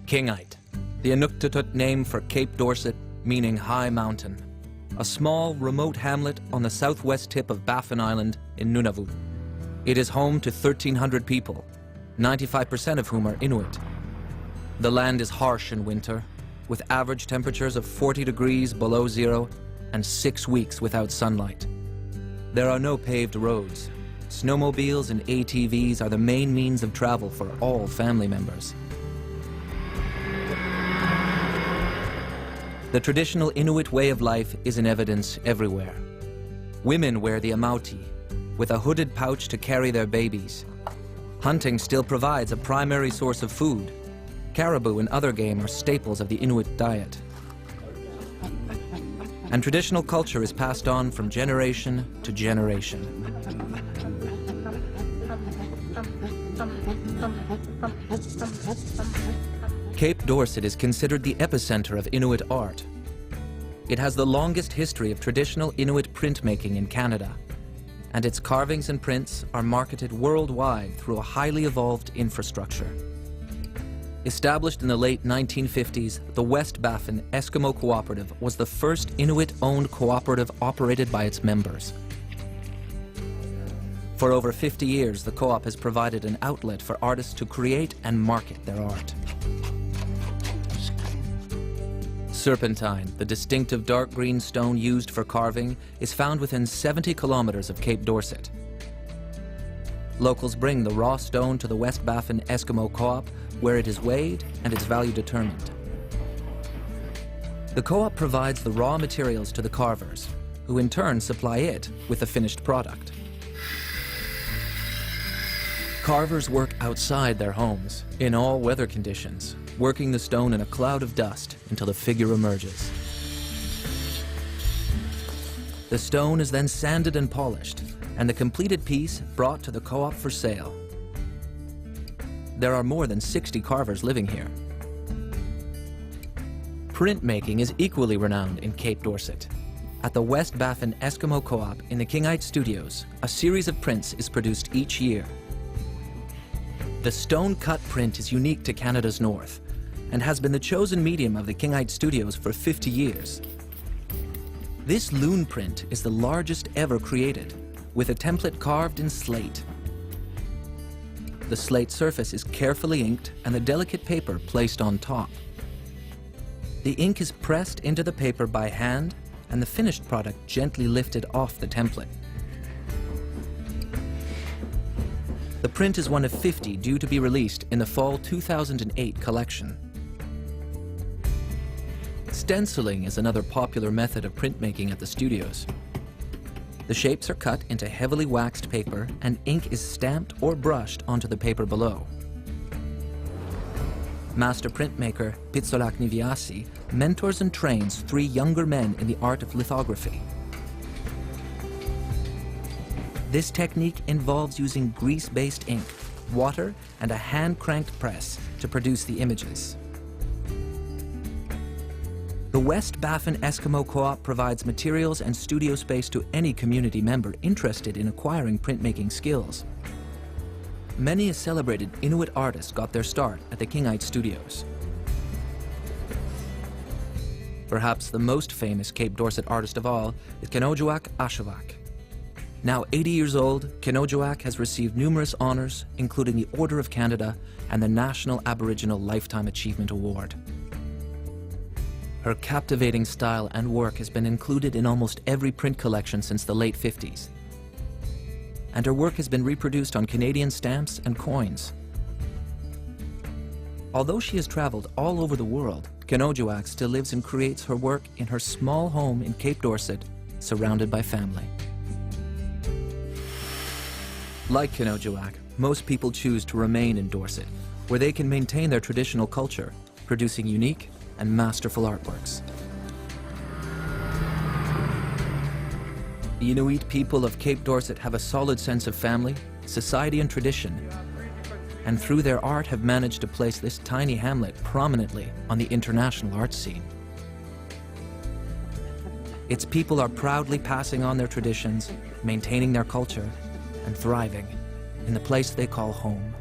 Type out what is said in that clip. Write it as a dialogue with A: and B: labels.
A: Kingite, the Inuktitut name for Cape Dorset, meaning high mountain. A small, remote hamlet on the southwest tip of Baffin Island in Nunavut. It is home to 1,300 people, 95% of whom are Inuit. The land is harsh in winter, with average temperatures of 40 degrees below zero and 6 weeks without sunlight. There are no paved roads. Snowmobiles and ATVs are the main means of travel for all family members. The traditional Inuit way of life is in evidence everywhere. Women wear the amauti, with a hooded pouch to carry their babies. Hunting still provides a primary source of food. Caribou and other game are staples of the Inuit diet. And traditional culture is passed on from generation to generation. Cape Dorset is considered the epicenter of Inuit art. It has the longest history of traditional Inuit printmaking in Canada, and its carvings and prints are marketed worldwide through a highly evolved infrastructure. Established in the late 1950s, the West Baffin Eskimo Cooperative was the first Inuit-owned cooperative operated by its members. For over 50 years, the co-op has provided an outlet for artists to create and market their art. Serpentine, the distinctive dark green stone used for carving, is found within 70 kilometers of Cape Dorset. Locals bring the raw stone to the West Baffin Eskimo Co-op, where it is weighed and its value determined. The co-op provides the raw materials to the carvers, who in turn supply it with the finished product. Carvers work outside their homes, in all weather conditions, working the stone in a cloud of dust until the figure emerges. The stone is then sanded and polished, and the completed piece brought to the co-op for sale. There are more than 60 carvers living here. Printmaking is equally renowned in Cape Dorset. At the West Baffin Eskimo Co-op in the Kingite Studios, a series of prints is produced each year. The stone-cut print is unique to Canada's north and has been the chosen medium of the Kingite Studios for 50 years. This loon print is the largest ever created, with a template carved in slate. The slate surface is carefully inked and the delicate paper placed on top. The ink is pressed into the paper by hand and the finished product gently lifted off the template. The print is one of 50 due to be released in the fall 2008 collection. Stenciling is another popular method of printmaking at the studios. The shapes are cut into heavily waxed paper and ink is stamped or brushed onto the paper below. Master printmaker Pitsolak Niviasi mentors and trains 3 younger men in the art of lithography. This technique involves using grease-based ink, water, and a hand-cranked press to produce the images. The West Baffin Eskimo Co-op provides materials and studio space to any community member interested in acquiring printmaking skills. Many a celebrated Inuit artist got their start at the Kingite Studios. Perhaps the most famous Cape Dorset artist of all is Kenojuak Ashawak. Now 80 years old, Kenojuak has received numerous honors, including the Order of Canada and the National Aboriginal Lifetime Achievement Award. Her captivating style and work has been included in almost every print collection since the late 50s. And her work has been reproduced on Canadian stamps and coins. Although she has traveled all over the world, Kenojuak still lives and creates her work in her small home in Cape Dorset, surrounded by family. Like Kenojuak, most people choose to remain in Dorset, where they can maintain their traditional culture, producing unique and masterful artworks. The Inuit people of Cape Dorset have a solid sense of family, society, and tradition, and through their art have managed to place this tiny hamlet prominently on the international art scene. Its people are proudly passing on their traditions, maintaining their culture, and thriving in the place they call home.